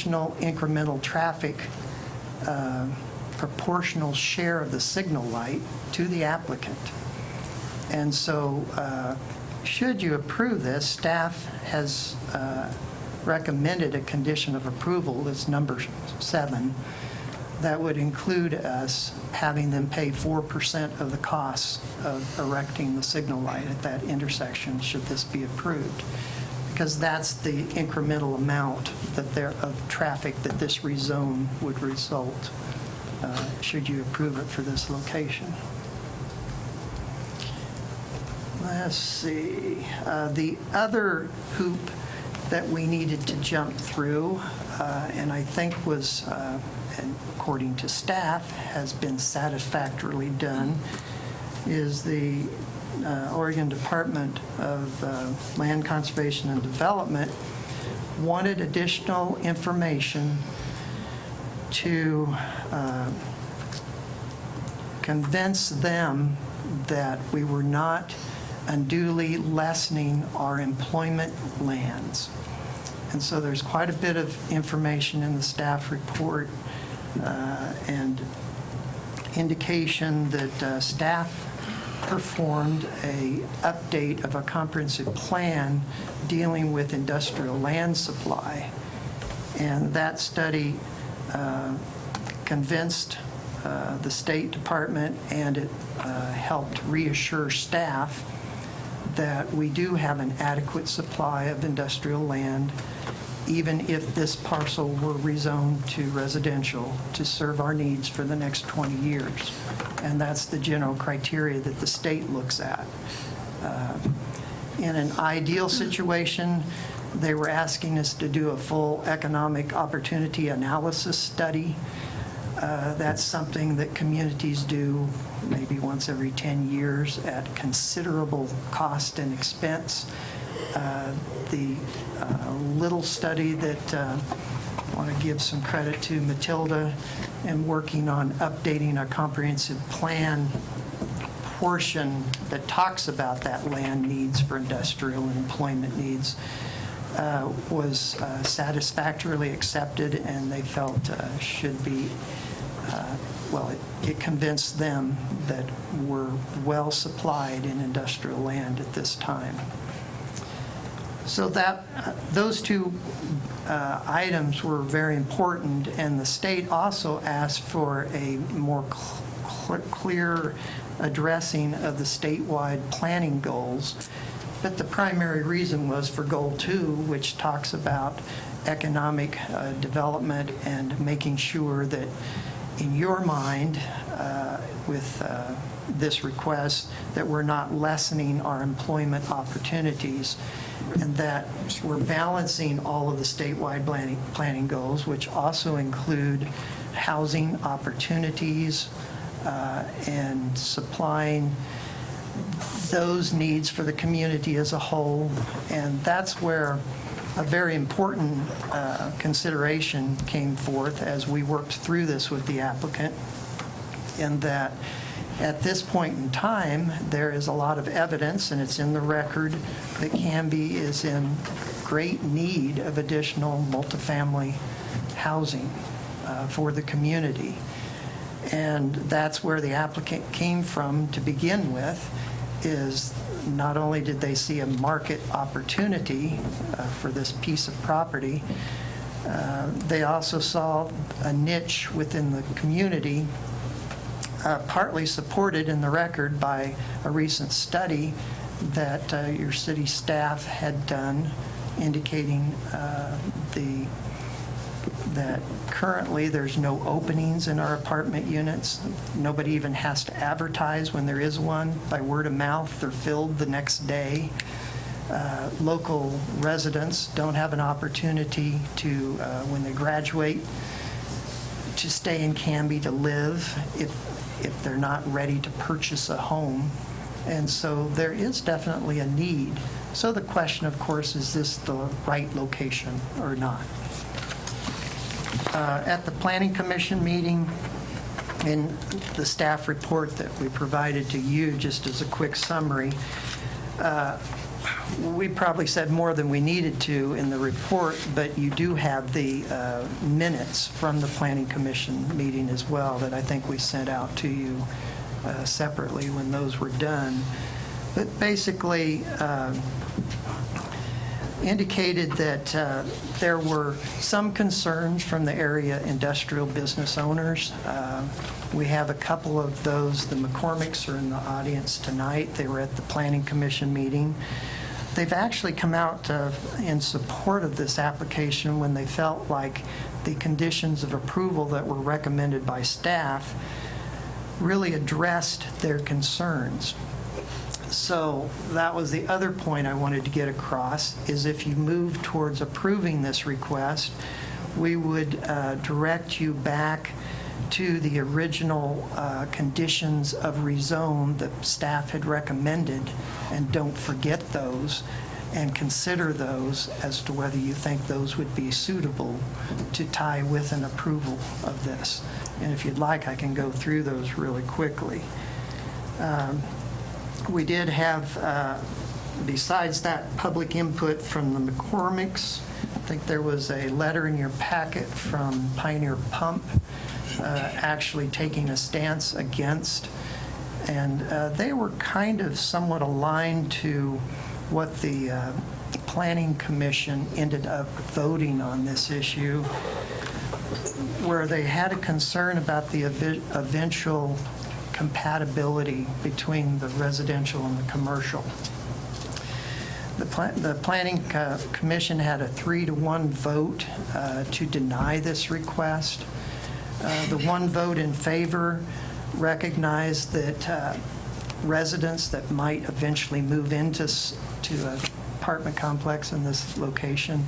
additional incremental traffic proportional share of the signal light to the applicant. And so should you approve this, staff has recommended a condition of approval, that's number 7, that would include us having them pay 4% of the costs of erecting the signal light at that intersection, should this be approved. Because that's the incremental amount of traffic that this rezone would result, should you approve it for this location. Let's see. The other hoop that we needed to jump through, and I think was, and according to staff, has been satisfactorily done, is the Oregon Department of Land Conservation and Development wanted additional information to convince them that we were not unduly lessening our employment lands. And so there's quite a bit of information in the staff report and indication that staff performed a update of a comprehensive plan dealing with industrial land supply. And that study convinced the State Department, and it helped reassure staff that we do have an adequate supply of industrial land, even if this parcel were rezoned to residential, to serve our needs for the next 20 years. And that's the general criteria that the state looks at. In an ideal situation, they were asking us to do a full economic opportunity analysis study. That's something that communities do maybe once every 10 years at considerable cost and expense. The little study that I want to give some credit to Matilda in working on updating a comprehensive plan portion that talks about that land needs for industrial and employment needs was satisfactorily accepted, and they felt should be, well, it convinced them that we're well supplied in industrial land at this time. So that those two items were very important, and the state also asked for a more clear addressing of the statewide planning goals. But the primary reason was for Goal 2, which talks about economic development and making sure that in your mind, with this request, that we're not lessening our employment opportunities, and that we're balancing all of the statewide planning goals, which also include housing opportunities and supplying those needs for the community as a whole. And that's where a very important consideration came forth as we worked through this with the applicant, in that at this point in time, there is a lot of evidence, and it's in the record, that Canby is in great need of additional multifamily housing for the community. And that's where the applicant came from to begin with, is not only did they see a market opportunity for this piece of property, they also saw a niche within the community, partly supported in the record by a recent study that your city staff had done, indicating that currently there's no openings in our apartment units. Nobody even has to advertise when there is one. By word of mouth, they're filled the next day. Local residents don't have an opportunity to, when they graduate, to stay in Canby to live if they're not ready to purchase a home. And so there is definitely a need. So the question, of course, is this the right location or not? At the Planning Commission meeting, in the staff report that we provided to you, just as a quick summary, we probably said more than we needed to in the report, but you do have the minutes from the Planning Commission meeting as well that I think we sent out to you separately when those were done. But basically indicated that there were some concerns from the area industrial business owners. We have a couple of those. The McCormicks are in the audience tonight. They were at the Planning Commission meeting. They've actually come out in support of this application when they felt like the conditions of approval that were recommended by staff really addressed their concerns. So that was the other point I wanted to get across, is if you move towards approving this request, we would direct you back to the original conditions of rezone that staff had recommended, and don't forget those, and consider those as to whether you think those would be suitable to tie with an approval of this. And if you'd like, I can go through those really quickly. We did have, besides that, public input from the McCormicks. I think there was a letter in your packet from Pioneer Pump actually taking a stance against, and they were kind of somewhat aligned to what the Planning Commission ended up voting on this issue, where they had a concern about the eventual compatibility between the residential and the commercial. The Planning Commission had a 3-to-1 vote to deny this request. The one vote in favor recognized that residents that might eventually move into an apartment complex in this location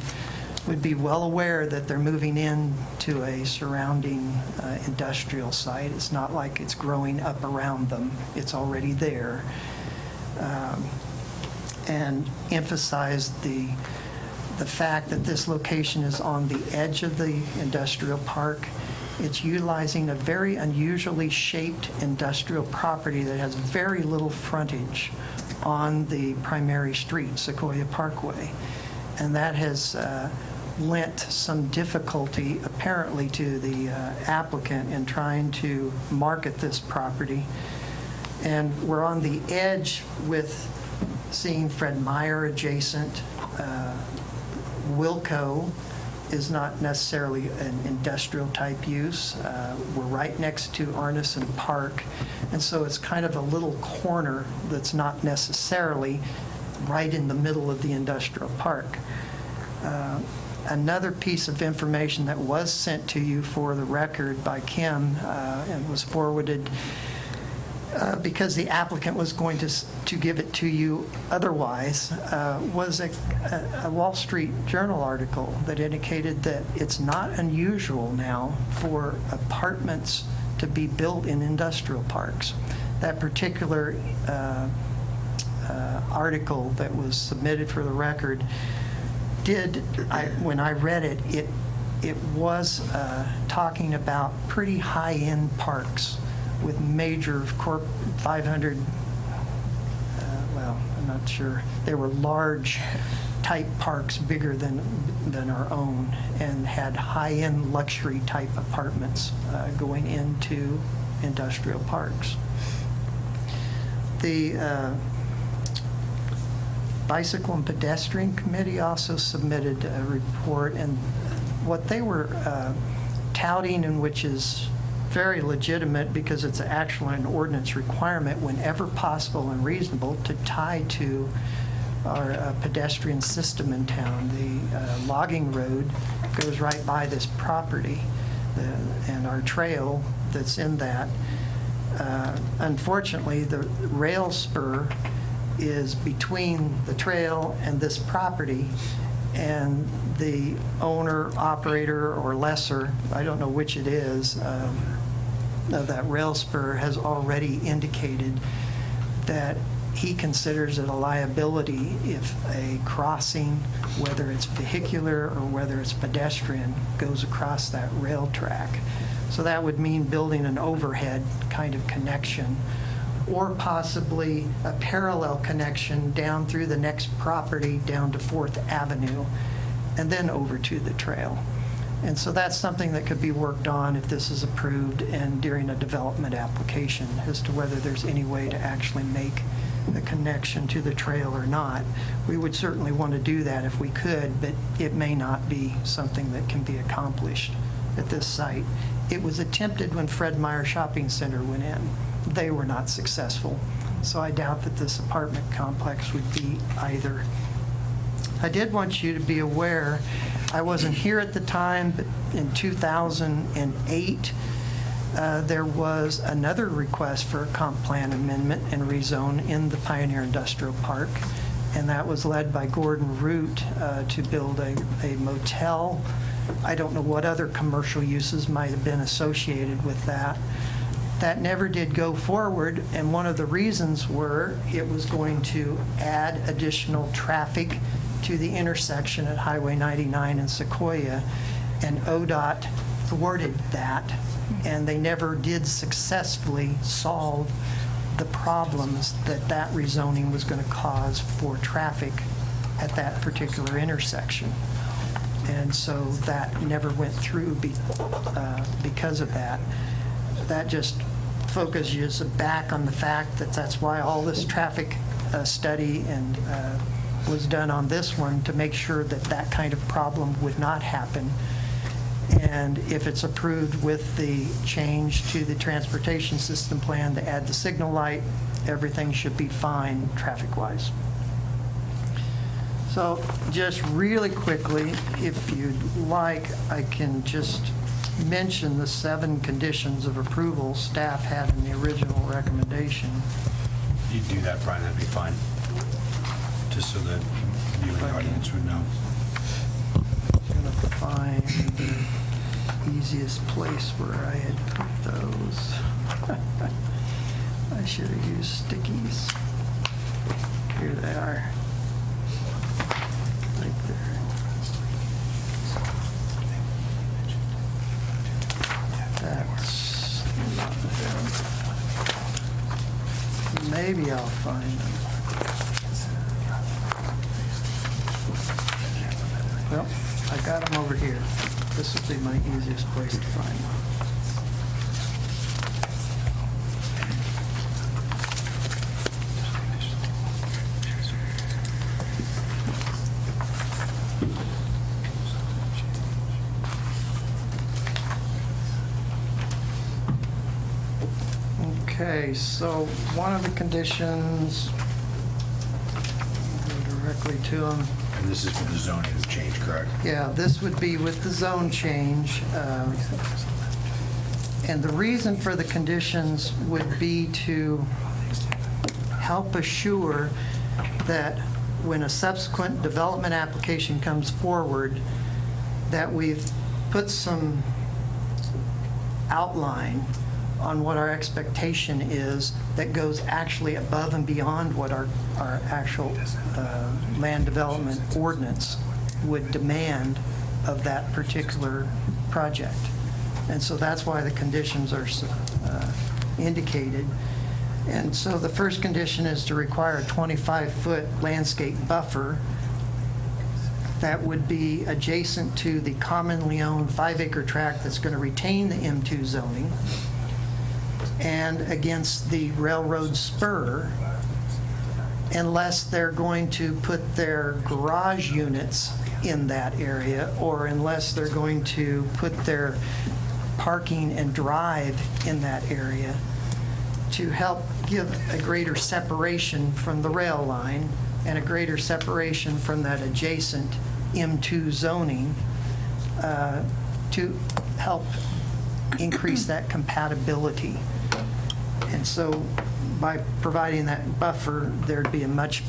would be well aware that they're moving in to a surrounding industrial site. It's not like it's growing up around them. It's already there. And emphasized the fact that this location is on the edge of the industrial park. It's utilizing a very unusually shaped industrial property that has very little frontage on the primary street, Sequoia Parkway. And that has lent some difficulty, apparently, to the applicant in trying to market this property. And we're on the edge with seeing Fred Meyer adjacent. Wilco is not necessarily an industrial type use. We're right next to Arneson Park, and so it's kind of a little corner that's not necessarily right in the middle of the industrial park. Another piece of information that was sent to you for the record by Kim and was forwarded because the applicant was going to give it to you otherwise, was a Wall Street Journal article that indicated that it's not unusual now for apartments to be built in industrial parks. That particular article that was submitted for the record when I read it, it was talking about pretty high-end parks with major 500, well, I'm not sure. They were large type parks, bigger than our own, and had high-end luxury type apartments going into industrial parks. The Bicycle and Pedestrian Committee also submitted a report, and what they were touting, and which is very legitimate because it's actually an ordinance requirement whenever possible and reasonable to tie to our pedestrian system in town. The logging road goes right by this property, and our trail that's in that. Unfortunately, the rail spur is between the trail and this property, and the owner, operator, or lessor, I don't know which it is, of that rail spur has already indicated that he considers it a liability if a crossing, whether it's vehicular or whether it's pedestrian, goes across that rail track. So that would mean building an overhead kind of connection or possibly a parallel connection down through the next property down to 4th Avenue and then over to the trail. And so that's something that could be worked on if this is approved and during a development application as to whether there's any way to actually make the connection to the trail or not. We would certainly want to do that if we could, but it may not be something that can be accomplished at this site. It was attempted when Fred Meyer Shopping Center went in. They were not successful. So I doubt that this apartment complex would be either. I did want you to be aware, I wasn't here at the time, but in 2008, there was another request for a comp plan amendment and rezone in the Pioneer Industrial Park, and that was led by Gordon Root to build a motel. I don't know what other commercial uses might have been associated with that. That never did go forward, and one of the reasons were it was going to add additional traffic to the intersection at Highway 99 and Sequoia, and ODOT thwarted that, and they never did successfully solve the problems that that rezoning was going to cause for traffic at that particular intersection. And so that never went through because of that. That just focuses back on the fact that that's why all this traffic study and was done on this one, to make sure that that kind of problem would not happen. And if it's approved with the change to the transportation system plan to add the signal light, everything should be fine traffic-wise. So just really quickly, if you'd like, I can just mention the 7 conditions of approval staff had in the original recommendation. You do that, Brian, that'd be fine. Just so that you and the audience would know. I'm going to find the easiest place where I had put those. I should have used stickies. Here they are. Right there. That's not them. Maybe I'll find them. Well, I got them over here. This will be my easiest place to find them. Okay, so one of the conditions, go directly to them. And this is for the zoning change, correct? Yeah, this would be with the zone change. And the reason for the conditions would be to help assure that when a subsequent development application comes forward, that we've put some outline on what our expectation is that goes actually above and beyond what our actual land development ordinance would demand of that particular project. And so that's why the conditions are indicated. And so the first condition is to require a 25-foot landscape buffer that would be adjacent to the commonly owned 5-acre tract that's going to retain the M2 zoning, and against the railroad spur, unless they're going to put their garage units in that area, or unless they're going to put their parking and drive in that area, to help give a greater separation from the rail line and a greater separation from that adjacent M2 zoning, to help increase that compatibility. And so by providing that buffer, there'd be a much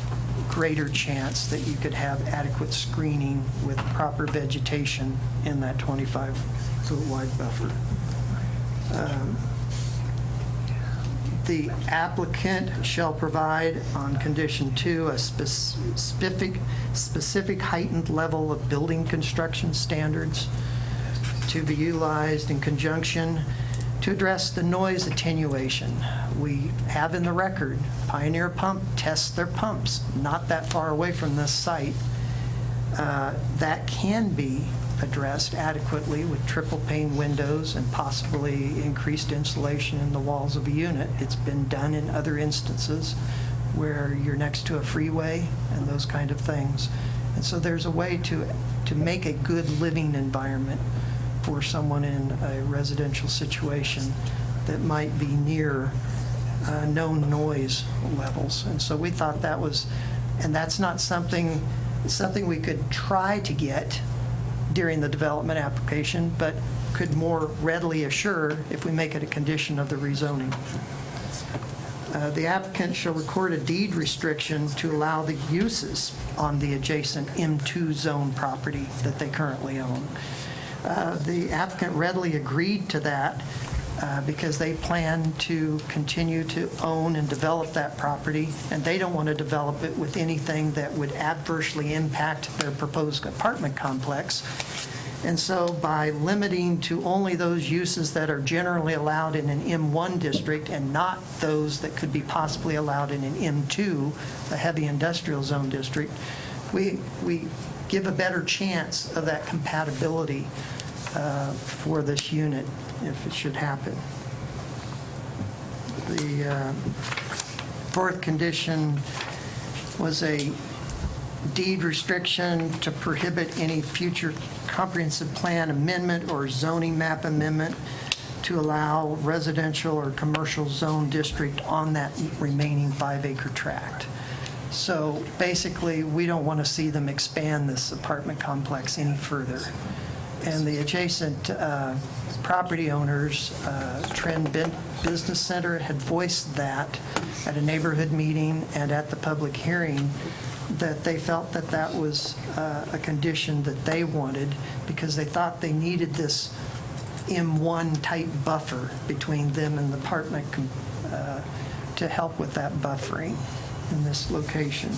greater chance that you could have adequate screening with proper vegetation in that 25-foot wide buffer. The applicant shall provide on condition 2 a specific heightened level of building construction standards to be utilized in conjunction To address the noise attenuation, we have in the record, Pioneer Pump tests their pumps not that far away from this site. That can be addressed adequately with triple pane windows and possibly increased insulation in the walls of a unit. It's been done in other instances where you're next to a freeway and those kind of things. And so there's a way to make a good living environment for someone in a residential situation that might be near known noise levels. And so we thought that was, and that's not something we could try to get during the development application, but could more readily assure if we make it a condition of the rezoning. The applicant shall record a deed restriction to allow the uses on the adjacent M2 zone property that they currently own. The applicant readily agreed to that because they plan to continue to own and develop that property, and they don't want to develop it with anything that would adversely impact their proposed apartment complex. And so by limiting to only those uses that are generally allowed in an M1 district and not those that could be possibly allowed in an M2, a heavy industrial zone district, we give a better chance of that compatibility for this unit if it should happen. The fourth condition was a deed restriction to prohibit any future comprehensive plan amendment or zoning map amendment to allow residential or commercial zone district on that remaining 5-acre tract. So basically, we don't want to see them expand this apartment complex any further. And the adjacent property owners, Trend Business Center, had voiced that at a neighborhood meeting and at the public hearing, that they felt that that was a condition that they wanted because they thought they needed this M1 type buffer between them and the apartment to help with that buffering in this location.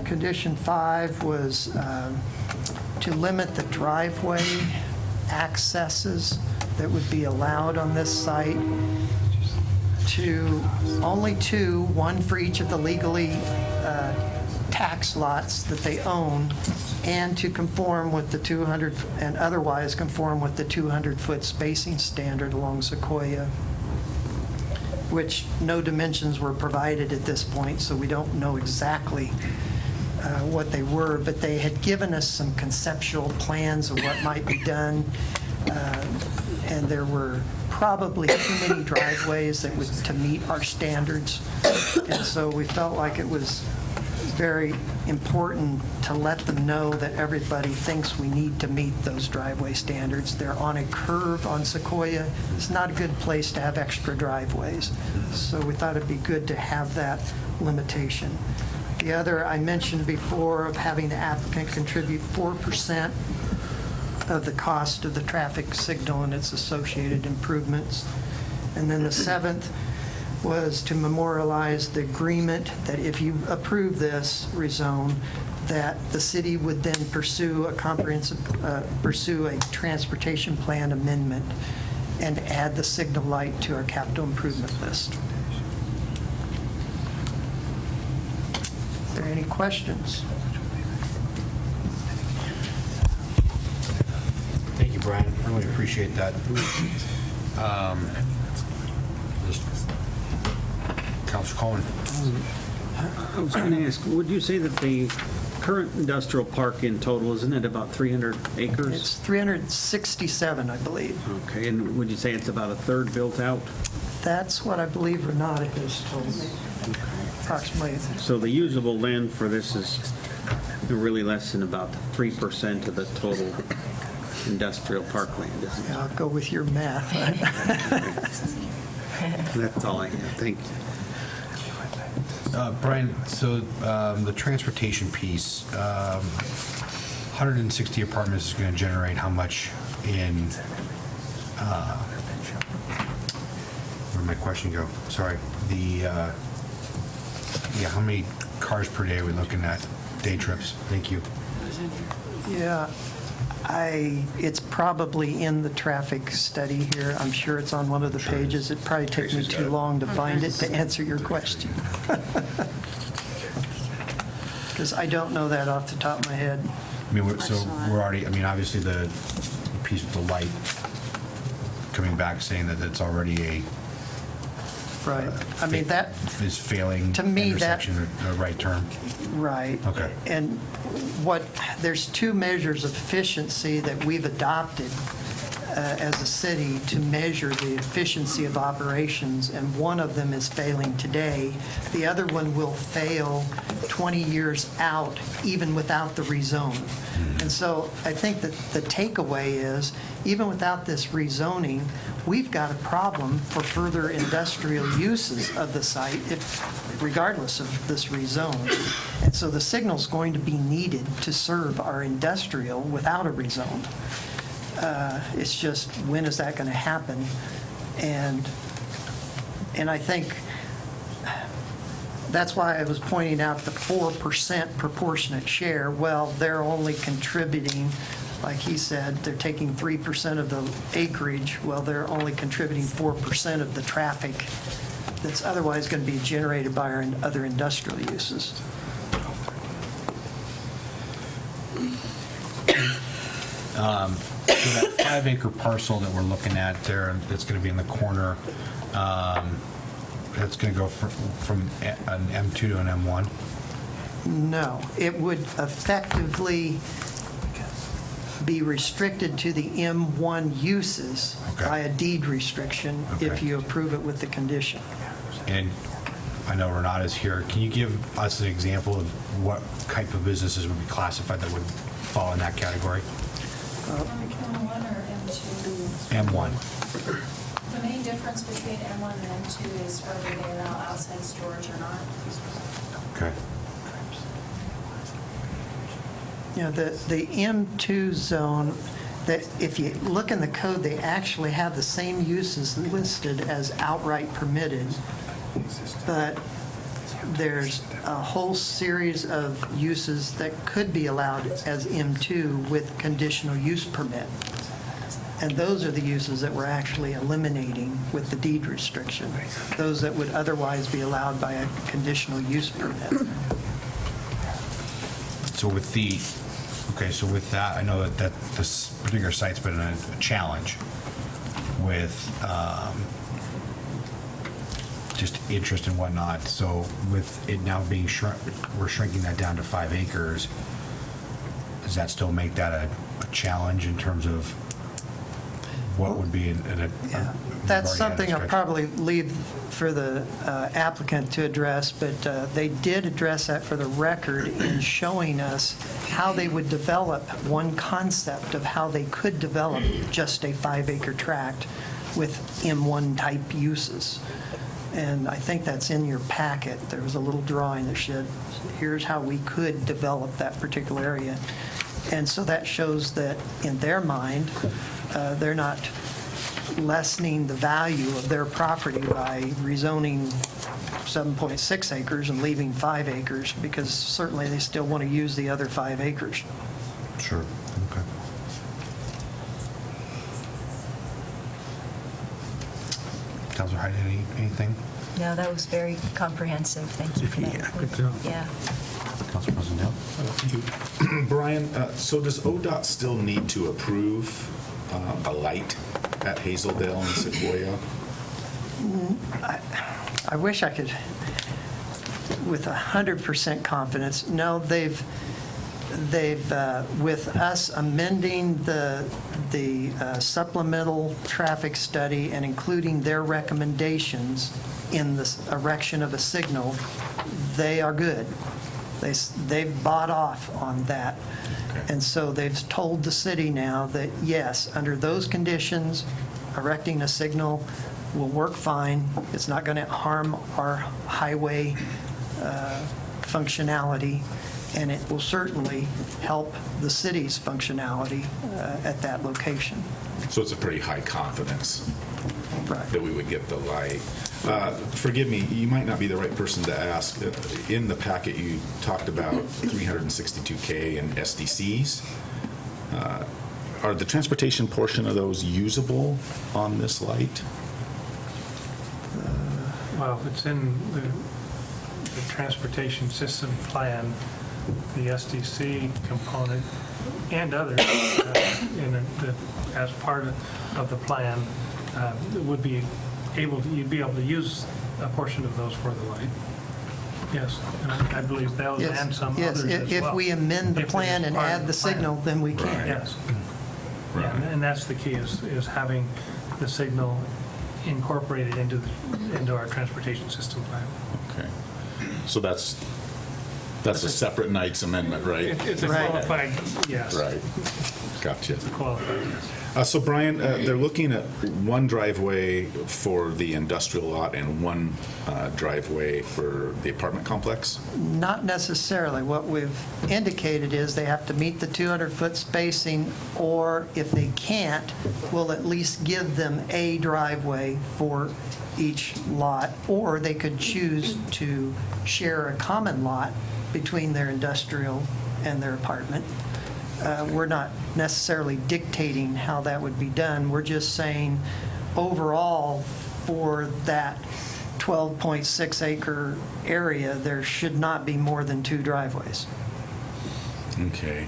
Condition 5 was to limit the driveway accesses that would be allowed on this site to only 2, one for each of the legally tax lots that they own, and to conform with the 200, and otherwise conform with the 200-foot spacing standard along Sequoia, which no dimensions were provided at this point, so we don't know exactly what they were, but they had given us some conceptual plans of what might be done, and there were probably too many driveways that would to meet our standards, and so we felt like it was very important to let them know that everybody thinks we need to meet those driveway standards. They're on a curve on Sequoia. It's not a good place to have extra driveways, so we thought it'd be good to have that limitation. The other I mentioned before of having the applicant contribute 4% of the cost of the traffic signal and its associated improvements. And then the 7th was to memorialize the agreement that if you approve this rezone, that the city would then pursue a transportation plan amendment and add the signal light to our capital improvement list. Are there any questions? Thank you, Brian. I really appreciate that. Councilor Cohen. I was going to ask, would you say that the current industrial park in total, isn't it about 300 acres? It's 367, I believe. Okay, and would you say it's about a third built out? That's what I believe Renata has told me, approximately. So the usable land for this is really less than about 3% of the total industrial parkland, isn't it? I'll go with your math. That's all I have. Thank you. Brian, so the transportation piece, 160 apartments is going to generate how much in, where'd my question go? Sorry. How many cars per day are we looking at? Day trips? Thank you. Yeah, It's probably in the traffic study here. I'm sure it's on one of the pages. It'd probably take me too long to find it to answer your question. Because I don't know that off the top of my head. I mean, we're already, I mean, obviously the piece with the light coming back saying that it's already a. Right. I mean, that, is failing to me, that- intersection the right term. right. Okay. And there's two measures of efficiency that we've adopted as a city to measure the efficiency of operations, and one of them is failing today. The other one will fail 20 years out, even without the rezone. And so I think that the takeaway is, even without this rezoning, we've got a problem for further industrial uses of the site, regardless of this rezone. And so the signal's going to be needed to serve our industrial without a rezone. It's just, when is that going to happen? And I think that's why I was pointing out the 4% proportionate share. Well, they're only contributing, like he said, they're taking 3% of the acreage. Well, they're only contributing 4% of the traffic that's otherwise going to be generated by our other industrial uses. So that 5-acre parcel that we're looking at there, that's going to be in the corner, that's going to go from an M2 to an M1? No, it would effectively be restricted to the M1 uses by a deed restriction if Okay. you approve it with the condition. And I know Renata's here. Can you give us an example of what type of businesses would be classified that would fall in that category? M1 or M2? M1. The main difference between M1 and M2 is whether they allow outside storage or not. Okay. You know, the M2 zone, that if you look in the code, they actually have the same uses listed as outright permitted, but there's a whole series of uses that could be allowed as M2 with conditional use permit. And those are the uses that we're actually eliminating with the deed restriction, those that would otherwise be allowed by a conditional use permit. So with that, I know that this particular site's been a challenge with just interest and whatnot. So with it now being we're shrinking that down to 5 acres. Does that still make that a challenge in terms of what would be Yeah, that's something I'll probably leave for the applicant to address, but they did address that for the record in showing us how they would develop one concept of how they could develop just a 5-acre tract with M1 type uses. And I think that's in your packet. There was a little drawing that said, here's how we could develop that particular area. And so that shows that in their mind, they're not lessening the value of their property by rezoning 7.6 acres and leaving 5 acres, because certainly they still want to use the other 5 acres. Sure. Okay. Councilor Hyde, anything? No, that was very comprehensive. Thank you for that. Yeah, good job. Yeah. Councilor President Dale? Thank you. Brian, so does ODOT still need to approve a light at Hazeldale and Sequoia? I wish I could, with 100% confidence. No, they've with us amending the supplemental traffic study and including their recommendations in the erection of a signal, they are good. They've bought off on that. Okay. And so they've told the city now that, yes, under those conditions, erecting a signal will work fine. It's not going to harm our highway functionality, and it will certainly help the city's functionality at that location. So it's a pretty high confidence Right. that we would get the light. Forgive me, you might not be the right person to ask. In the packet, you talked about 362K and SDCs. are the transportation portion of those usable on this light? Well, if it's in the transportation system plan, the SDC component and others as part of the plan would be you'd be able to use a portion of those for the light. Yes, and I believe those Yes, and some yes. others as well. If we amend the If it plan is and part of add the plan. signal, then we can. Yes. Right. Yeah, and that's the key is having the signal incorporated into our transportation system plan. Okay. So that's a separate night's amendment, right? It's a Right. qualified, yes. Right. Gotcha. Qualified, yes. So Brian, they're looking at one driveway for the industrial lot and one driveway for the apartment complex? Not necessarily. What we've indicated is they have to meet the 200-foot spacing, or if they can't, we'll at least give them a driveway for each lot, or they could choose to share a common lot between their industrial and their apartment. We're not necessarily dictating how that would be done. We're just saying, overall, for that 12.6 acre area, there should not be more than 2 driveways. Okay.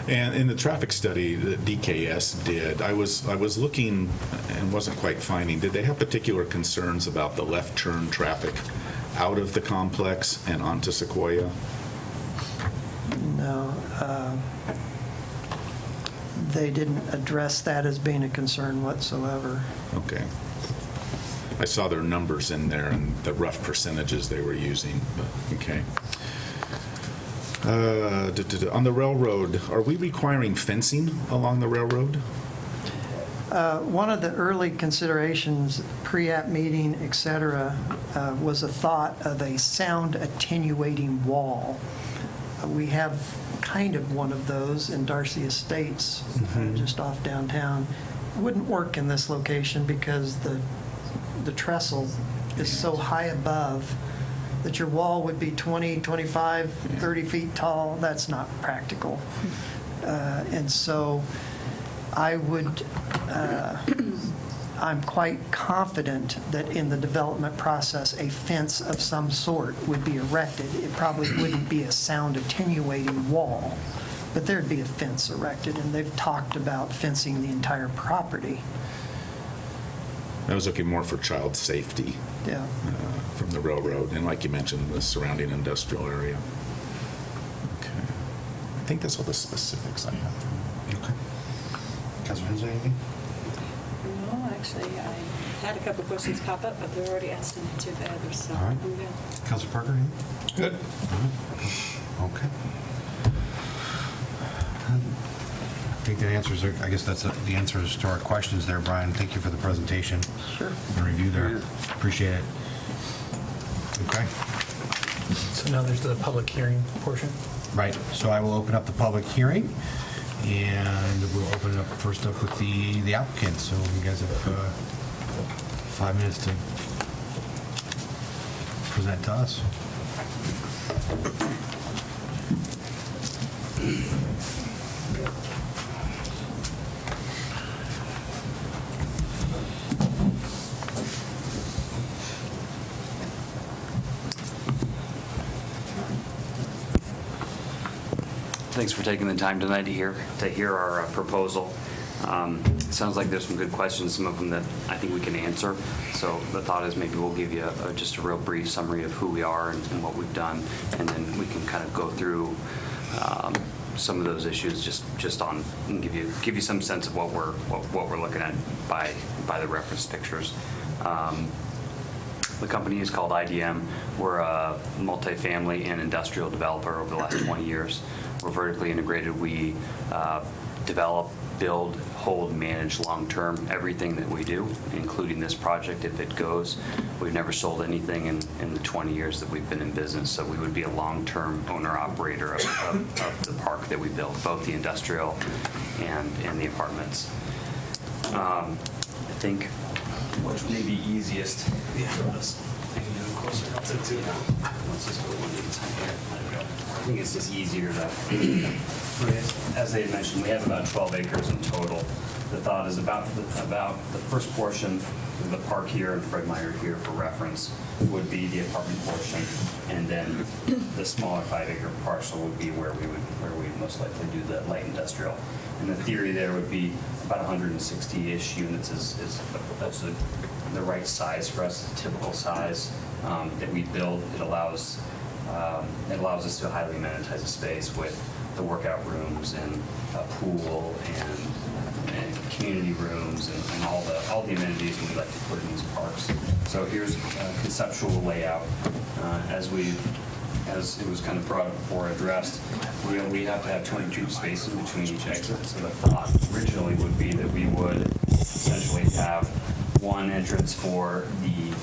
And in the traffic study that DKS did, I was looking and wasn't quite finding, did they have particular concerns about the left turn traffic out of the complex and onto Sequoia? No. They didn't address that as being a concern whatsoever. Okay. I saw their numbers in there and the rough percentages they were using, but, okay. On the railroad, are we requiring fencing along the railroad? One of the early considerations, pre-app meeting, et cetera, was a thought of a sound attenuating wall. We have kind of one of those in Darcy Estates, just off downtown. It wouldn't work in this location because the trestle is so high above that your wall would be 20, 25, 30 feet tall. That's not practical. And so I'm quite confident that in the development process, a fence of some sort would be erected. It probably wouldn't be a sound attenuating wall, but there'd be a fence erected, and they've talked about fencing the entire property. I was looking more for child safety Yeah. from the railroad, and like you mentioned, the surrounding industrial area. Okay. I think that's all the specifics I have. Okay. Councilman Hensel, anything? No, actually, I had a couple questions pop up, but they're already asked and answered the others, so All right. I'm good. Councilor Parker, anything? Good. Okay. I think that answers, I guess that's the answers to our questions there, Brian. Thank you for the presentation. Sure. The review there. Appreciate it. Okay. So now there's the public hearing portion. Right. So I will open up the public hearing, and we'll open it up first up with the applicant. So you guys have 5 minutes to present to us. Thanks for taking the time tonight to hear our proposal. It sounds like there's some good questions, some of them that I think we can answer. So the thought is maybe we'll give you just a real brief summary of who we are and what we've done, and then we can kind of go through some of those issues just on and give you some sense of what we're looking at by the reference pictures. The company is called IDM. We're a multifamily and industrial developer over the last 20 years. We're vertically integrated. We develop, build, hold, manage long-term everything that we do, including this project if it goes. We've never sold anything in the 20 years that we've been in business, so we would be a long-term owner-operator of the park that we build, both the industrial and the apartments. I think what's maybe easiest. I think it's just easier to, as they had mentioned, we have about 12 acres in total. the thought is about the first portion of the park here and Fred Meyer here for reference would be the apartment portion, and then the smaller 5-acre parcel would be where we would most likely do the light industrial. And the theory there would be about 160-ish units is the right size for us, typical size that we build. It allows us to highly amenitize a space with the workout rooms and a pool and community rooms and all the amenities that we like to put in these parks. So here's a conceptual layout. As it was kind of brought up before, addressed, we have to have 200 feet of spacing between each exit. So the thought originally would be that we would essentially have one entrance for the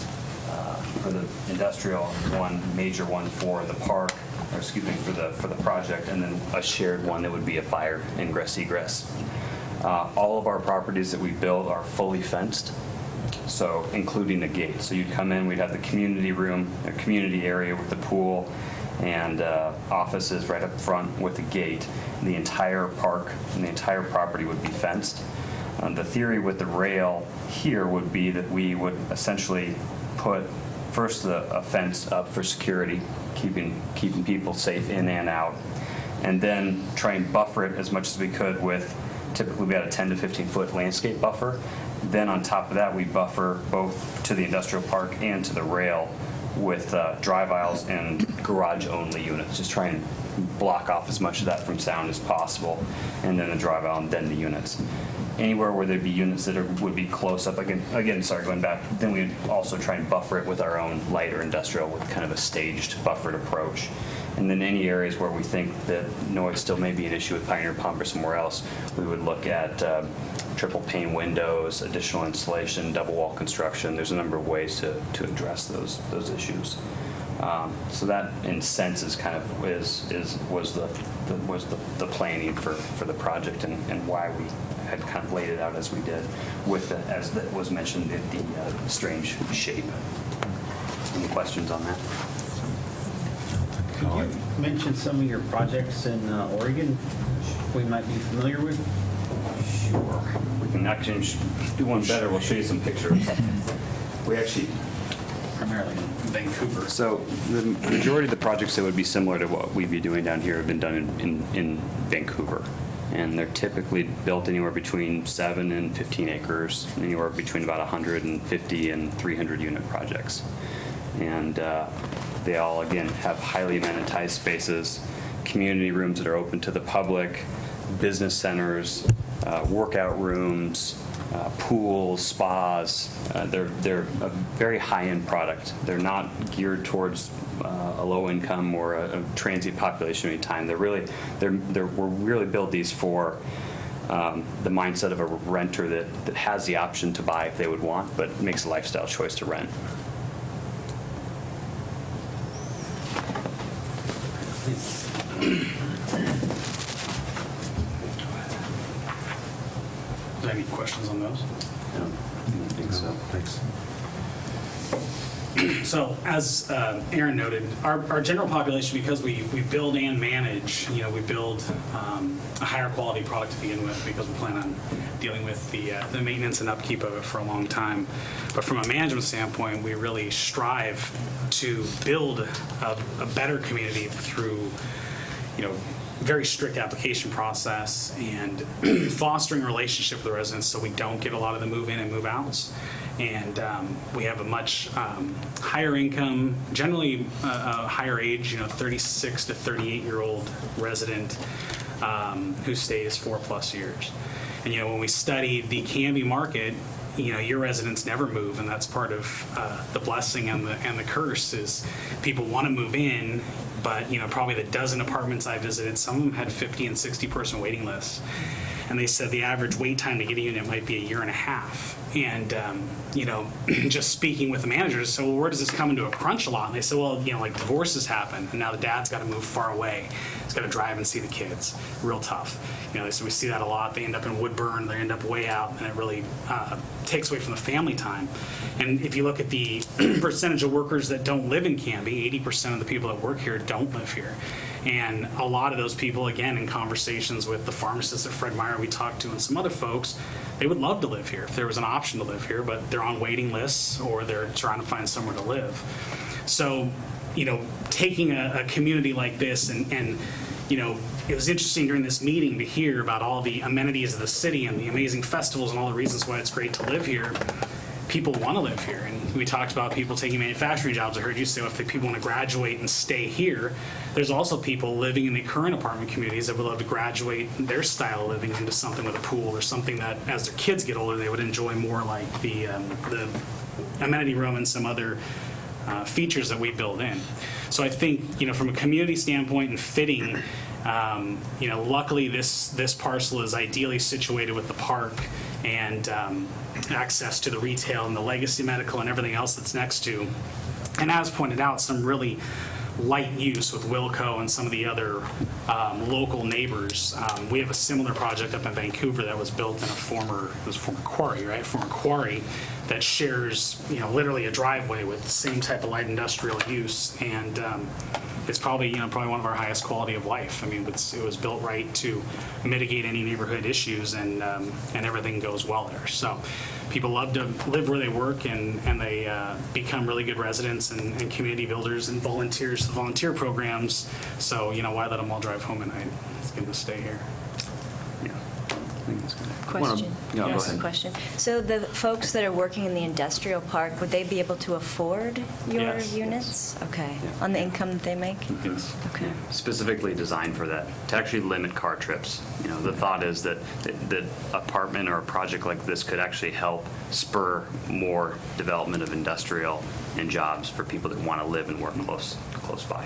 industrial, one major one for the park, or excuse me, for the project, and then a shared one that would be a fire ingress egress. All of our properties that we build are fully fenced, so including the gate. So you'd come in, we'd have the community room, a community area with the pool, and offices right up front with the gate. The entire park and the entire property would be fenced. The theory with the rail here would be that we would essentially put first a fence up for security, keeping people safe in and out, and then try and buffer it as much as we could with typically about a 10 to 15 foot landscape buffer. Then on top of that, we buffer both to the industrial park and to the rail with drive aisles and garage-only units. Just try and block off as much of that from sound as possible, and then the drive aisle and then the units. Anywhere where there'd be units that would be close up, again, sorry, going back, then we'd also try and buffer it with our own lighter industrial with kind of a staged, buffered approach. And then any areas where we think that noise still may be an issue with Pioneer Pump or somewhere else, we would look at triple pane windows, additional insulation, double wall construction. There's a number of ways to address those issues. So that, in sense, is kind of was the planning for the project and why we had kind of laid it out as we did, with as that was mentioned, the strange shape. Any questions on that? Could you mention some of your projects in Oregon we might be familiar with? Sure. We can actually do one better. We'll show you some pictures. We actually Primarily in Vancouver. So the majority of the projects that would be similar to what we'd be doing down here have been done in Vancouver. And they're typically built anywhere between 7 and 15 acres, anywhere between about 150 and 300 unit projects. And they all, again, have highly amenitized spaces, community rooms that are open to the public, business centers, workout rooms, pools, spas. They're a very high-end product. They're not geared towards a low-income or a transient population anytime. We're really build these for the mindset of a renter that has the option to buy if they would want, but makes a lifestyle choice to rent. Are there any questions on those? I don't think so. Thanks. So as Aaron noted, our general population, because we build and manage, we build a higher quality product to begin with because we plan on dealing with the maintenance and upkeep of it for a long time. But from a management standpoint, we really strive to build a better community through, very strict application process and fostering a relationship with the residents so we don't get a lot of the move in and move outs. And we have a much higher income, generally a higher age, 36 to 38-year-old resident who stays 4+ years. And when we study the Canby market, your residents never move, and that's part of the blessing and the curse is people want to move in, but probably the dozen apartments I visited, some of them had 50 and 60-person waiting lists. And they said the average wait time to get a unit might be 1.5 years. And, just speaking with the managers, so where does this come into a crunch a lot? And they said, well, divorces happen, and now the dad's got to move far away. He's got to drive and see the kids. Real tough. They said we see that a lot. They end up in Woodburn, they end up way out, and it really takes away from the family time. And if you look at the percentage of workers that don't live in Canby, 80% of the people that work here don't live here. And a lot of those people, again, in conversations with the pharmacists at Fred Meyer we talked to and some other folks, they would love to live here if there was an option to live here, but they're on waiting lists or they're trying to find somewhere to live. So, taking a community like this and it was interesting during this meeting to hear about all the amenities of the city and the amazing festivals and all the reasons why it's great to live here. People want to live here. And we talked about people taking manufacturing jobs. I heard you say if the people want to graduate and stay here, there's also people living in the current apartment communities that would love to graduate their style of living into something with a pool or something that as their kids get older, they would enjoy more, like the amenity room and some other features that we build in. So I think, from a community standpoint and fitting, luckily this parcel is ideally situated with the park and access to the retail and the legacy medical and everything else that's next to. And as pointed out, some really light use with Wilco and some of the other local neighbors. We have a similar project up in Vancouver that was built in a former quarry, right? Former quarry that shares, literally a driveway with the same type of light industrial use, and it's probably one of our highest quality of life. I mean, it was built right to mitigate any neighborhood issues, and everything goes well there. So people love to live where they work, and they become really good residents and community builders and volunteers to volunteer programs. So why let them all drive home at night? It's good to stay here. Yeah, I think that's good. Question. Go Yes, ahead. question. So the folks that are working in the industrial park, would they be able to afford your Yes. units? Okay. Yeah. On the income that they make? It's Okay. specifically designed for that, to actually limit car trips. The thought is that apartment or a project like this could actually help spur more development of industrial and jobs for people that want to live and work close by.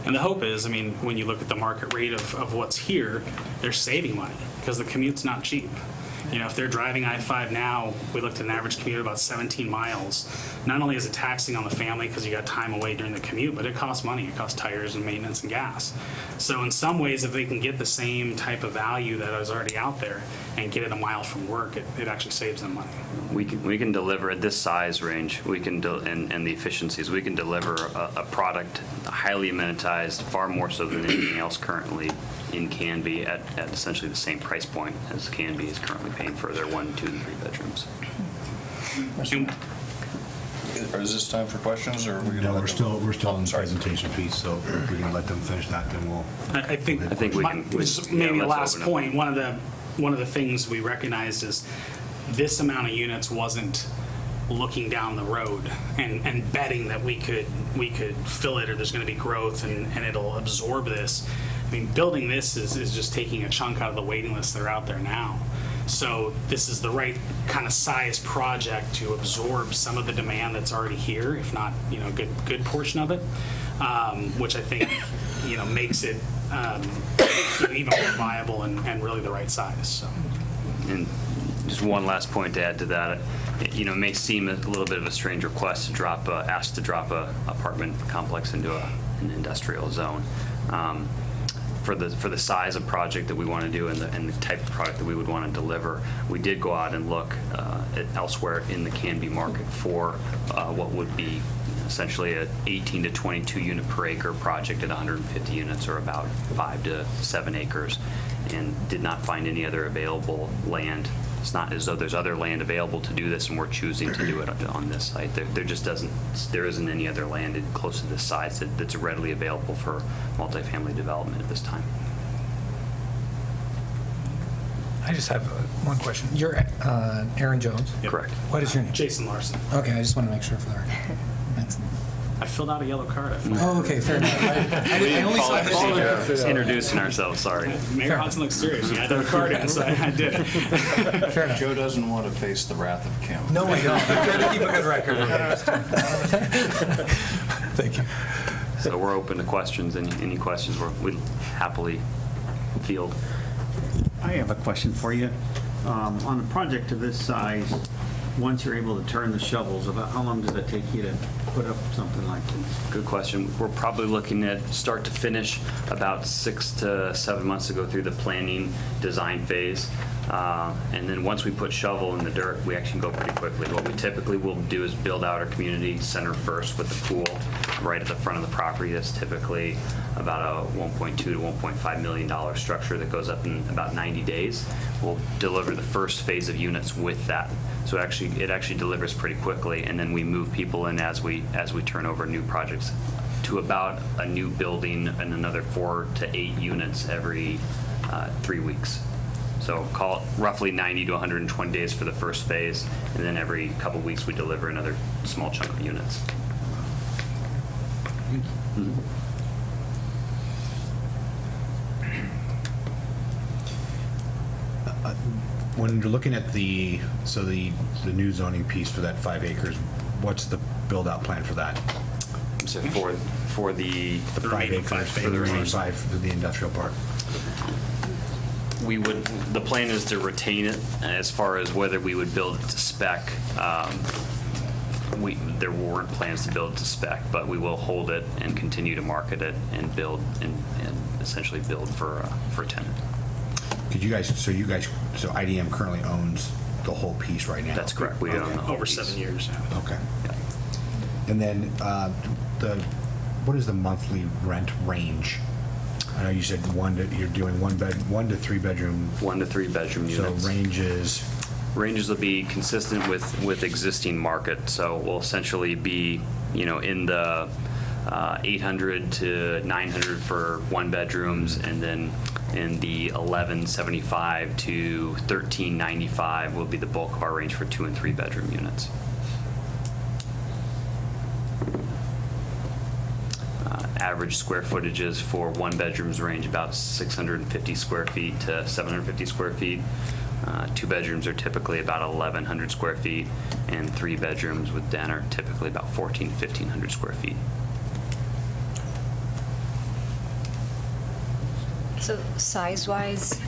And the hope is, when you look at the market rate of what's here, they're saving money because the commute's not cheap. If they're driving I-5 now, we looked at an average commute of about 17 miles. Not only is it taxing on the family because you got time away during the commute, but it costs money. It costs tires and maintenance and gas. So in some ways, if they can get the same type of value that is already out there and get it a mile from work, it actually saves them money. We can deliver at this size range, and the efficiencies, we can deliver a product highly amenitized, far more so than anything else currently in Canby at essentially the same price point as Canby is currently paying for their 1, 2, and 3 bedrooms. Is this time for questions, or are we going to No, let we're still in the sorry. presentation piece, so if we can let them finish that, then we'll. I think we can. Maybe Yeah, a let's last open up. point. One of the things we recognized is this amount of units wasn't looking down the road and betting that we could fill it or there's going to be growth and it'll absorb this. Building this is just taking a chunk out of the waiting lists that are out there now. So this is the right kind of size project to absorb some of the demand that's already here, if not, a good portion of it, which I think, makes it even more viable and really the right size. So. And just one last point to add to that, it may seem a little bit of a strange request to ask to drop a apartment complex into an industrial zone. For the size of project that we want to do and the type of product that we would want to deliver, we did go out and look at elsewhere in the Canby market for what would be essentially an 18 to 22 unit per acre project at 150 units, or about 5 to 7 acres, and did not find any other available land. It's not as though there's other land available to do this and we're choosing to do it on this site. There isn't any other land close to this size that's readily available for multifamily development at this time. I just have one question. You're Aaron Jones? Correct. What is your name? Jason Larson. Okay, I just want to make sure for the record. Thanks. I filled out a yellow card. Oh, okay, fair enough. I only saw the Just introducing ourselves, sorry. Mayor Hudson looks serious. You had to have a card in, so I did it. Fair enough. Joe doesn't want to face the wrath of Kim. No, I don't. I'm trying to keep a good record. Thank you. So we're open to questions. Any questions we'd happily field. I have a question for you. On a project of this size, once you're able to turn the shovels, about how long does it take you to put up something like this? Good question. We're probably looking at start to finish about 6 to 7 months to go through the planning design phase. And then once we put shovel in the dirt, we actually go pretty quickly. What we typically will do is build out our community center first with the pool right at the front of the property. That's typically about a $1.2 to $1.5 million structure that goes up in about 90 days. We'll deliver the first phase of units with that. So it actually delivers pretty quickly, and then we move people in as we turn over new projects to about a new building and another 4 to 8 units every 3 weeks. So call it roughly 90 to 120 days for the first phase, and then every couple weeks we deliver another small chunk of units. Mhm. When you're looking at the new zoning piece for that 5 acres, what's the build-out plan for that? So for the The 5 acres, for the remaining 5 for the industrial park? the plan is to retain it. As far as whether we would build it to spec, there weren't plans to build it to spec, but we will hold it and continue to market it and build and essentially build for a tenant. So IDM currently owns the whole piece right now? That's correct. We own the whole Over piece. 7 years. Okay. And then what is the monthly rent range? I know you said you're doing 1 to 3 bedroom. 1 to 3 bedroom units. So Ranges will be consistent with existing market. So we'll essentially be, in the 800 to 900 for 1 bedrooms, and then in the 1175 to 1395 will be the bulk of our range for 2 and 3 bedroom units. Average square footages for 1 bedrooms range about 650 square feet to 750 square feet. 2 bedrooms are typically about 1,100 square feet, and 3 bedrooms with den are typically about 1,400 to 1,500 square feet. So size-wise,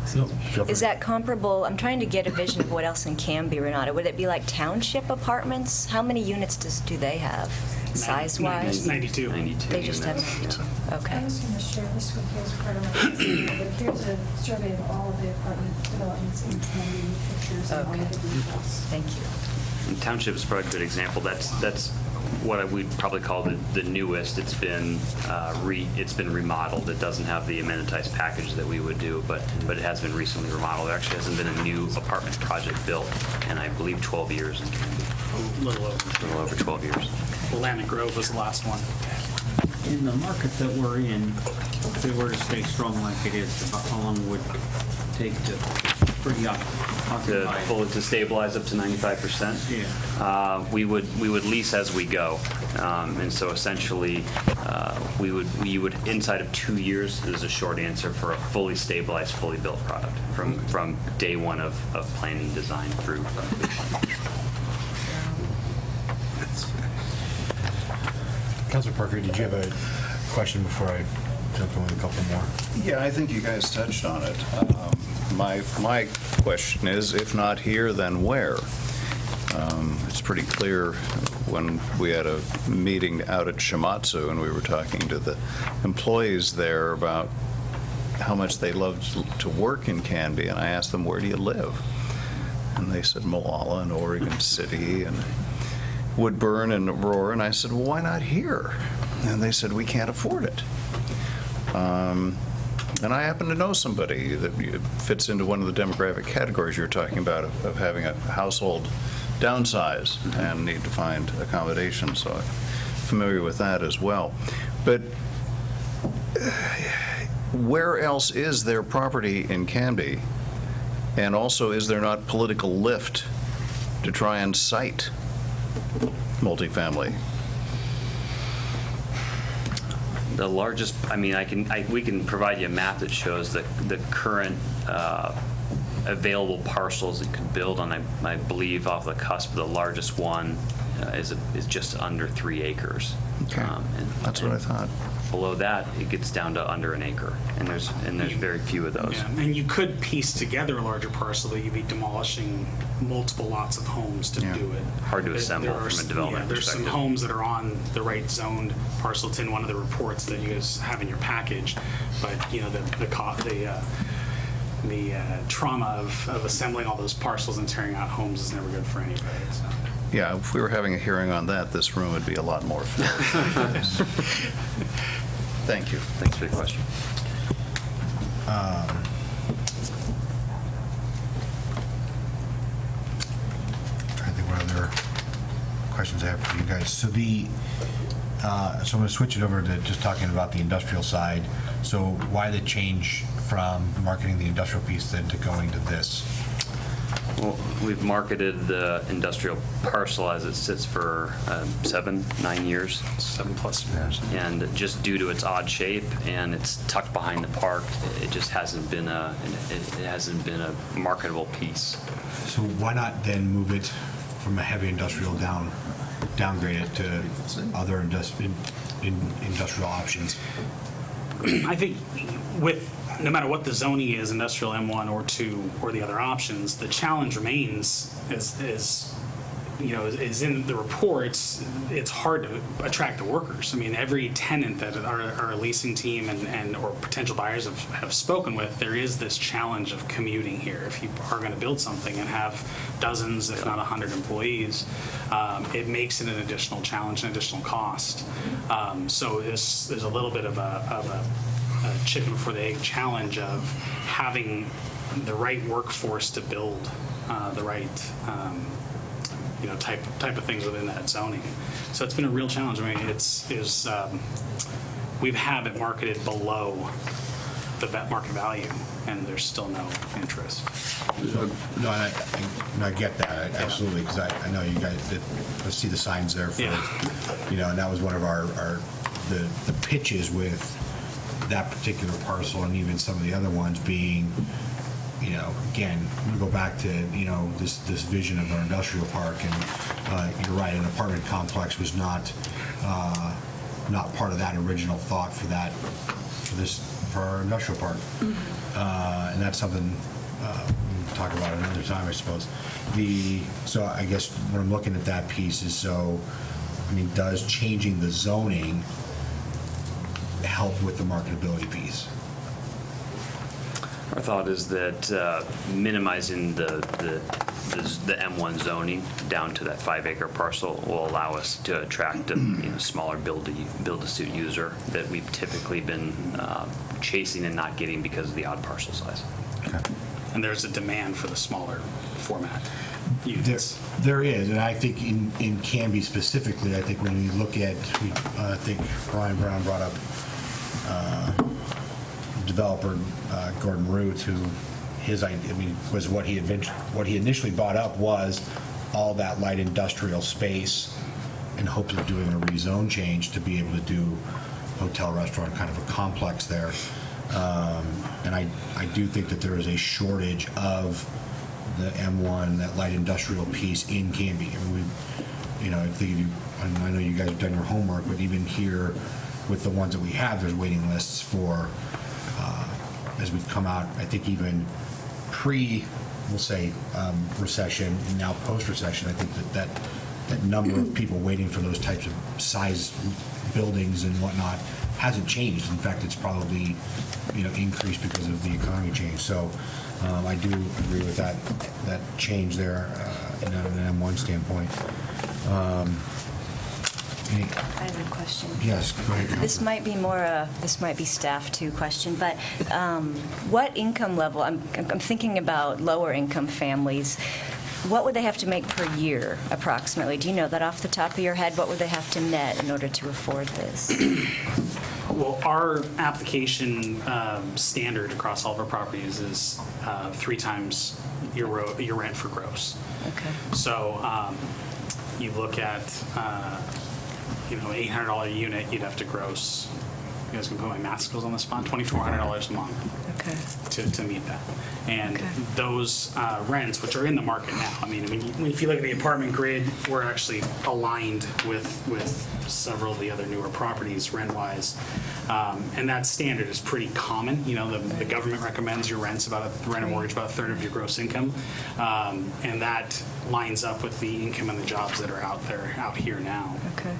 Feel free. is that comparable? I'm trying to get a vision of what else in Canby, Renata. Would it be like township apartments? How many units do they have, size-wise? 92. 92 They just have units. 92. I Okay. was going to share this with you as part of my testimony, but here's a survey of all of the apartment developments in Canby, pictures and all of the details. Thank you. And Township is probably a good example. That's what I would probably call the newest. It's been remodeled. It doesn't have the amenitized package that we would do, but it has been recently remodeled. There actually hasn't been a new apartment project built in, I believe, 12 years in Canby. A little over. 12 years. Willamette Grove was the last one. In the market that we're in, if it were to stay strong like it is, about how long would it take to pretty occupy? To stabilize up to 95%. Yeah. We would lease as we go, and so essentially we would inside of 2 years is a short answer for a fully stabilized, fully built product from day one of planning, design through completion. Councilor Parker, did you have a question before I jump in with a couple more? Yeah, I think you guys touched on it. My question is, if not here, then where? It's pretty clear when we had a meeting out at Shimatsu and we were talking to the employees there about how much they loved to work in Canby, and I asked them, where do you live? And they said Molalla and Oregon City and Woodburn and Aurora, and I said, well, why not here? And they said, we can't afford it. And I happen to know somebody that fits into one of the demographic categories you were talking about of having a household downsize and need to find accommodation, so I'm familiar with that as well. But where else is there property in Canby? And also, is there not political lift to try and cite multifamily? The largest, we can provide you a map that shows the current available parcels that could build on. I believe off the cusp, the largest one is just under 3 acres. Okay, that's what I thought. Below that, it gets down to under an acre, and there's very few of those. Yeah, and you could piece together a larger parcel, but you'd be demolishing multiple lots of homes to Yeah. do it. Hard to assemble There are from a s- development yeah, there's some perspective. homes that are on the right zoned parcel. It's in one of the reports that you guys have in your package, but the trauma of assembling all those parcels and tearing out homes is never good for anybody. So. Yeah, if we were having a hearing on that, this room would be a lot more filled. Thank you. Thanks for the question. Trying to think what other questions I have for you guys. So so I'm going to switch it over to just talking about the industrial side. So why the change from marketing the industrial piece then to going to this? Well, we've marketed the industrial parcel as it sits for 7-9 years. 7+ years. And just due to its odd shape and it's tucked behind the park, it just hasn't been a marketable piece. So why not then move it from a heavy industrial downgrade it to other industrial options? I think no matter what the zoning is, industrial M1 or 2 or the other options, the challenge remains is in the reports. It's hard to attract the workers. I mean, every tenant that our leasing team and or potential buyers have spoken with, there is this challenge of commuting here. If you are going to build something and have dozens, if not 100 employees, it makes it an additional challenge, an additional cost. So there's a little bit of a chicken before the egg challenge of having the right workforce to build the right type of things within that zoning. So it's been a real challenge. I mean, we've had it marketed below the market value, and there's still no interest. No, I get that, absolutely, because I know you guys did see the signs there for, and that was one of the pitches with that particular parcel and even some of the other ones being, again, I'm going to go back to, this vision of our industrial park, and you're right, an apartment complex was not part of that original thought for our industrial park. And that's something we can talk about another time, I suppose. So I guess when I'm looking at that piece is, does changing the zoning help with the marketability piece? Our thought is that minimizing the M1 zoning down to that 5-acre parcel will allow us to attract a smaller build-to-suit user that we've typically been chasing and not getting because of the odd parcel size. Okay. And there's a demand for the smaller format units. There is, and I think in Canby specifically, I think when you look at, I think Brian Brown brought up developer Gordon Root, who his idea, was what he initially brought up was all that light industrial space in hopes of doing a rezone change to be able to do hotel, restaurant, kind of a complex there. And I do think that there is a shortage of the M1, that light industrial piece in Canby. I know you guys have done your homework, but even here with the ones that we have, there's waiting lists for, as we've come out, I think even we'll say, recession and now post-recession, I think that number of people waiting for those types of size buildings and whatnot hasn't changed. In fact, it's probably, increased because of the economy change. So I do agree with that change there in an M1 standpoint. I have a question. Yes, go ahead, This Counselor. might be staff too question, but what income level, I'm thinking about lower income families, what would they have to make per year approximately? Do you know that off the top of your head? What would they have to net in order to afford this? Well, our application standard across all of our properties is 3 times your rent for gross. Okay. So you look at $800 unit, you'd have to gross you guys can put my math skills on the spot, $2,400 a month Okay. to meet that. And Okay. those rents, which are in the market now, I mean, if you look at the apartment grid, we're actually aligned with several of the other newer properties rent-wise. And that standard is pretty common. You know, the government recommends your rent a mortgage about a third of your gross income. And that lines up with the income and the jobs that are out here now. Okay.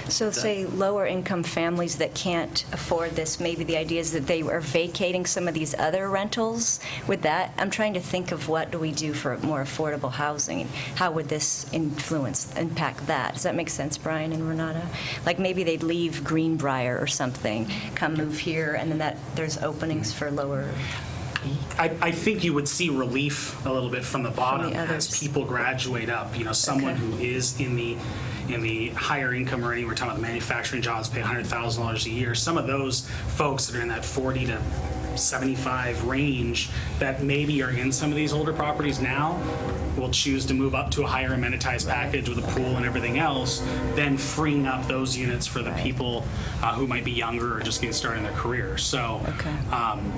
So say lower income families that can't afford this, maybe the idea is that they are vacating some of these other rentals. With that, I'm trying to think of what do we do for more affordable housing? How would this impact that? Does that make sense, Brian and Renata? Like maybe they'd leave Greenbrier or something, come move here, and then there's openings for lower. I think you would see relief a little bit from the bottom as others. people graduate up. You know, someone Okay. who is in the higher income earning, we're talking about the manufacturing jobs, pay $100,000 a year. Some of those folks that are in that 40 to 75 range that maybe are in some of these older properties now will choose to move up to a higher amenitized package with a pool and everything else, then freeing up those units for the people who might be younger or just getting started in their career. So,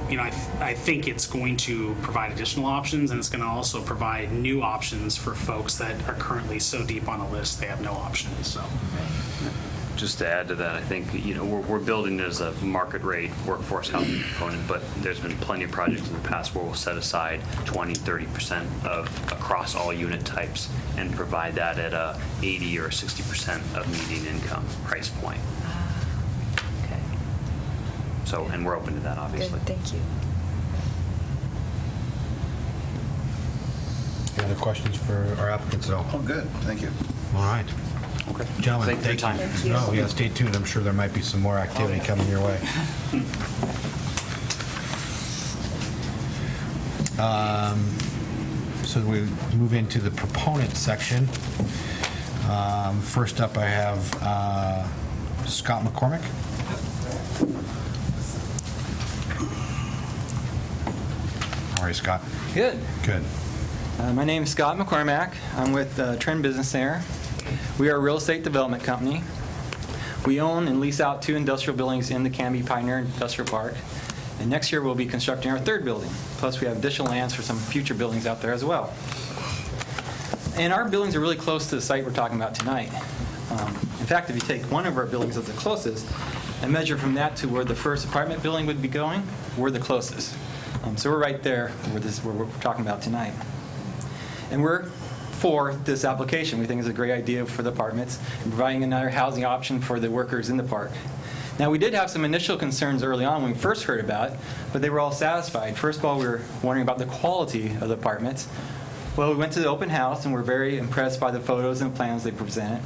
you know, I think it's going to provide additional options, and it's going to also provide new options for folks that are currently so deep on the list they have no options. So. Just to add to that, I think, you know, we're building it as a market rate workforce housing component, but there's been plenty of projects in the past where we'll set aside 20-30% of across all unit types and provide that at a 80 or 60% of median income price point. Okay. So, and we're open to that, obviously. Good, thank you. Any other questions for our applicants at all? Oh, good, thank you. All right. Okay. Gentlemen, Thank you for your time. Thank you. No, yeah, stay tuned. I'm sure there might be some more activity coming your way. So we move into the proponent section. First up, I have Scott McCormick. How are you, Scott? Good. Good. My name is Scott McCormack. I'm with Trend Business Center. We are a real estate development company. We own and lease out 2 industrial buildings in the Canby Pioneer Industrial Park. And next year we'll be constructing our 3rd building. Plus we have additional lands for some future buildings out there as well. And our buildings are really close to the site we're talking about tonight. In fact, if you take one of our buildings as the closest and measure from that to where the first apartment building would be going, we're the closest. So we're right there where we're talking about tonight. And we're for this application. We think it's a great idea for the apartments and providing another housing option for the workers in the park. Now, we did have some initial concerns early on when we first heard about it, but they were all satisfied. First of all, we were wondering about the quality of the apartments. Well, we went to the open house and we're very impressed by the photos and plans they presented.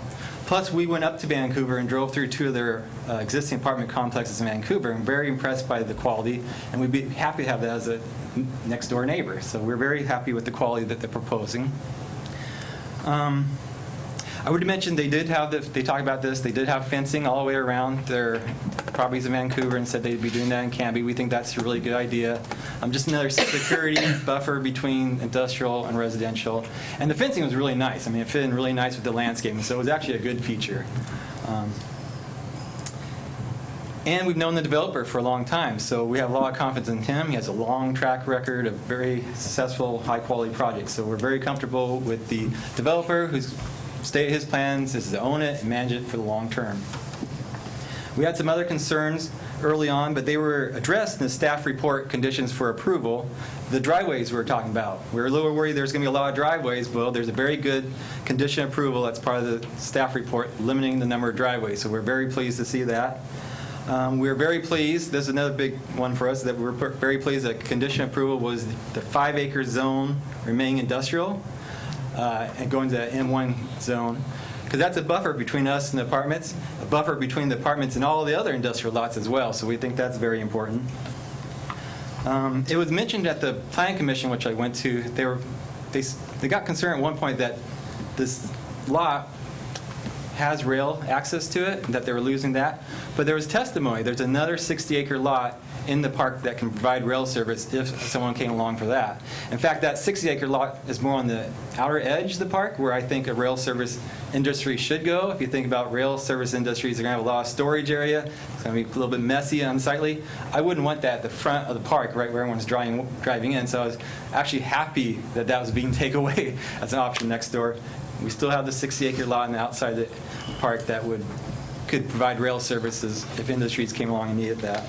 Plus, we went up to Vancouver and drove through 2 of their existing apartment complexes in Vancouver and very impressed by the quality, and we'd be happy to have that as a next door neighbor. So we're very happy with the quality that they're proposing. I would mention they talked about this, they did have fencing all the way around their properties in Vancouver and said they'd be doing that in Canby. We think that's a really good idea. Just another security buffer between industrial and residential. And the fencing was really nice. I mean, it fit in really nice with the landscaping, so it was actually a good feature. And we've known the developer for a long time, so we have a lot of confidence in him. He has a long track record of very successful, high-quality projects. So we're very comfortable with the developer who's stated his plans is to own it and manage it for the long term. We had some other concerns early on, but they were addressed in the staff report conditions for approval. The driveways we were talking about. We were a little worried there's going to be a lot of driveways. Well, there's a very good condition of approval that's part of the staff report limiting the number of driveways. So we're very pleased to see that. We're very pleased, this is another big one for us, that we're very pleased that condition of approval was the 5-acre zone remaining industrial and going to that M1 zone, because that's a buffer between us and the apartments, a buffer between the apartments and all the other industrial lots as well, so we think that's very important. It was mentioned at the Planning Commission, which I went to, they got concerned at one point that this lot has rail access to it, that they were losing that. But there was testimony. There's another 60-acre lot in the park that can provide rail service if someone came along for that. In fact, that 60-acre lot is more on the outer edge of the park where I think a rail service industry should go. If you think about rail service industries, they're going to have a lot of storage area. It's going to be a little bit messy and unsightly. I wouldn't want that at the front of the park, right where everyone's driving in. So I was actually happy that that was being taken away as an option next door. We still have the 60-acre lot on the outside of the park that could provide rail services if industries came along and needed that.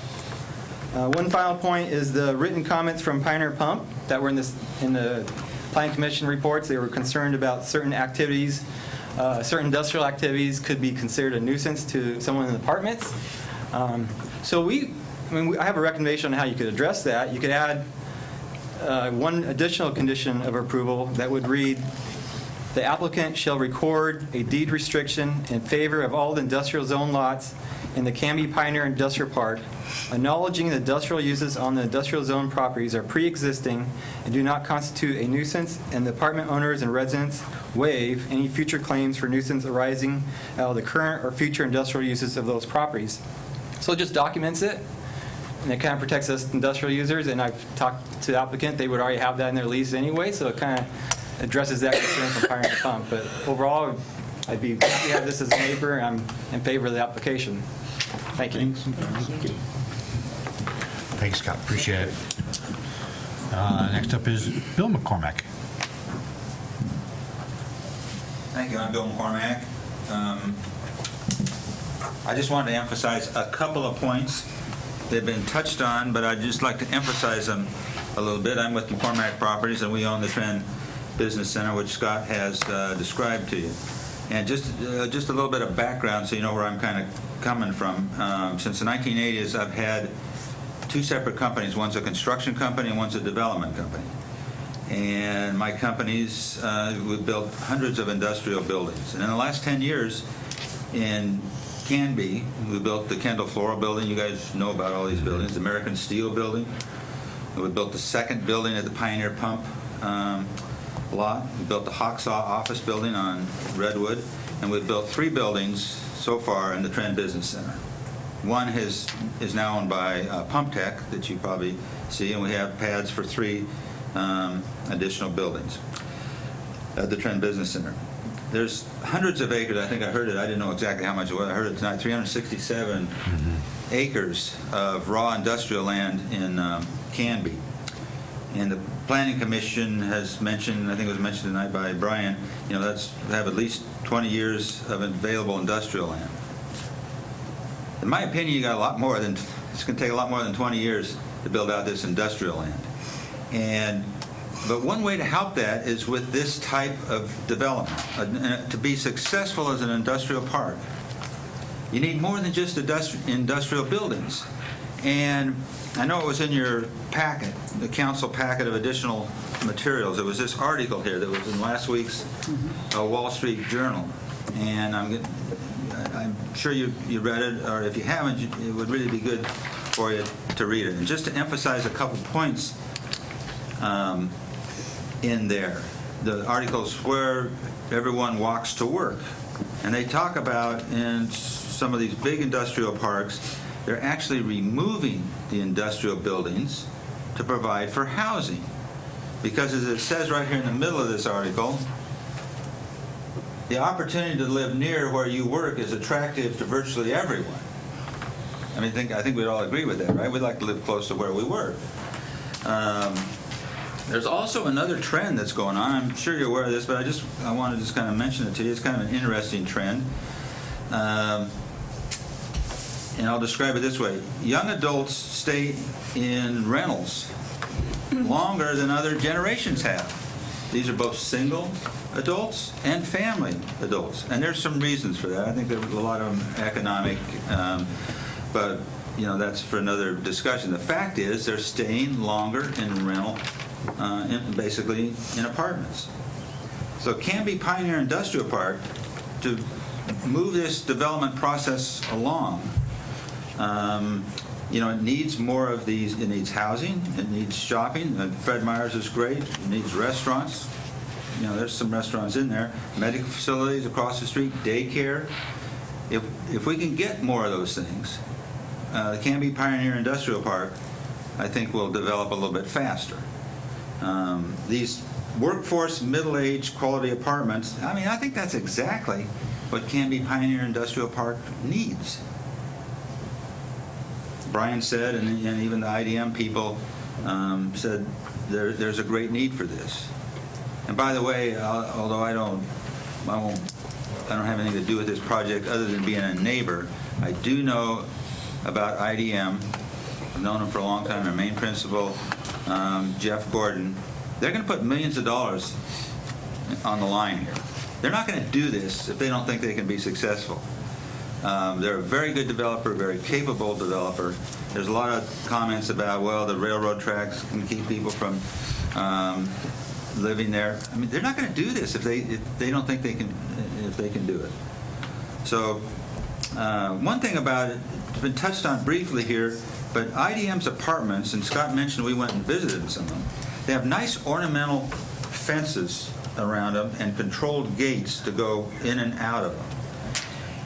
One final point is the written comments from Pioneer Pump that were in the Planning Commission reports. They were concerned about certain activities, certain industrial activities could be considered a nuisance to someone in the apartments. So I have a recommendation on how you could address that. You could add one additional condition of approval that would read, the applicant shall record a deed restriction in favor of all the industrial zone lots in the Canby Pioneer Industrial Park, acknowledging the industrial uses on the industrial zone properties are pre-existing and do not constitute a nuisance, and the apartment owners and residents waive any future claims for nuisance arising out of the current or future industrial uses of those properties. So it just documents it, and it kind of protects us industrial users, and I've talked to the applicant, they would already have that in their lease anyway, so it kind of addresses that concern from Pioneer Pump. But overall, I'd be happy to have this as a neighbor, and I'm in favor of the application. Thank you. Thanks, Scott. Appreciate it. Next up is Bill McCormack. Thank you. I'm Bill McCormack. I just wanted to emphasize a couple of points. They've been touched on, but I'd just like to emphasize them a little bit. I'm with McCormack Properties, and we own the Trend Business Center, which Scott has described to you. And just a little bit of background so you know where I'm kind of coming from. Since the 1980s, I've had two separate companies. One's a construction company and one's a development company. And my companies, we've built hundreds of industrial buildings. And in the last 10 years in Canby, we built the Kendall Floral Building. You guys know about all these buildings. The American Steel Building. We built the second building at the Pioneer Pump lot. We built the Hawksaw Office Building on Redwood. And we've built 3 buildings so far in the Trend Business Center. One is now owned by Pump Tech that you probably see, and we have pads for 3 additional buildings at the Trend Business Center. There's hundreds of acres. I think I heard it. I didn't know exactly how much it was. I heard it tonight. 367 acres of raw industrial land in Canby. And the Planning Commission has mentioned, I think it was mentioned tonight by Brian, that's have at least 20 years of available industrial land. In my opinion, it's going to take a lot more than 20 years to build out this industrial land. But one way to help that is with this type of development. To be successful as an industrial park, you need more than just industrial buildings. And I know it was in your packet, the council packet of additional materials. It was this article here that was in last week's Wall Street Journal. And I'm sure you read it, or if you haven't, it would really be good for you to read it. And just to emphasize a couple points in there. The article's where everyone walks to work. And they talk about in some of these big industrial parks, they're actually removing the industrial buildings to provide for housing. Because as it says right here in the middle of this article, the opportunity to live near where you work is attractive to virtually everyone. I think we'd all agree with that, right? We'd like to live close to where we work. There's also another trend that's going on. I'm sure you're aware of this, but I want to just kind of mention it to you. It's kind of an interesting trend. And I'll describe it this way. Young adults stay in rentals longer than other generations have. These are both single adults and family adults. And there's some reasons for that. I think there's a lot of them economic, but that's for another discussion. The fact is they're staying longer in rental, basically in apartments. So Canby Pioneer Industrial Park, to move this development process along, it needs more of these. It needs housing. It needs shopping. And Fred Meyer's is great. It needs restaurants. There's some restaurants in there. Medical facilities across the street. Daycare. If we can get more of those things, the Canby Pioneer Industrial Park I think will develop a little bit faster. These workforce, middle-aged, quality apartments, I mean, I think that's exactly what Canby Pioneer Industrial Park needs. Brian said, and even the IDM people said, there's a great need for this. And by the way, although I don't have anything to do with this project other than being a neighbor, I do know about IDM. I've known them for a long time. Their main principal, Jeff Gordon, they're going to put millions of dollars on the line here. They're not going to do this if they don't think they can be successful. They're a very good developer, very capable developer. There's a lot of comments about, well, the railroad tracks can keep people from living there. I mean, they're not going to do this if they don't think they can do it. So one thing about it, it's been touched on briefly here, but IDM's apartments, and Scott mentioned we went and visited some of them, they have nice ornamental fences around them and controlled gates to go in and out of them.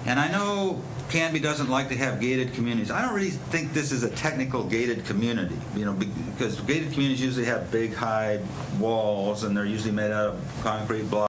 And I know Canby doesn't like to have gated communities. I don't really think this is a technical gated community, because gated communities usually have big, high walls, and they're usually made out of concrete blocks.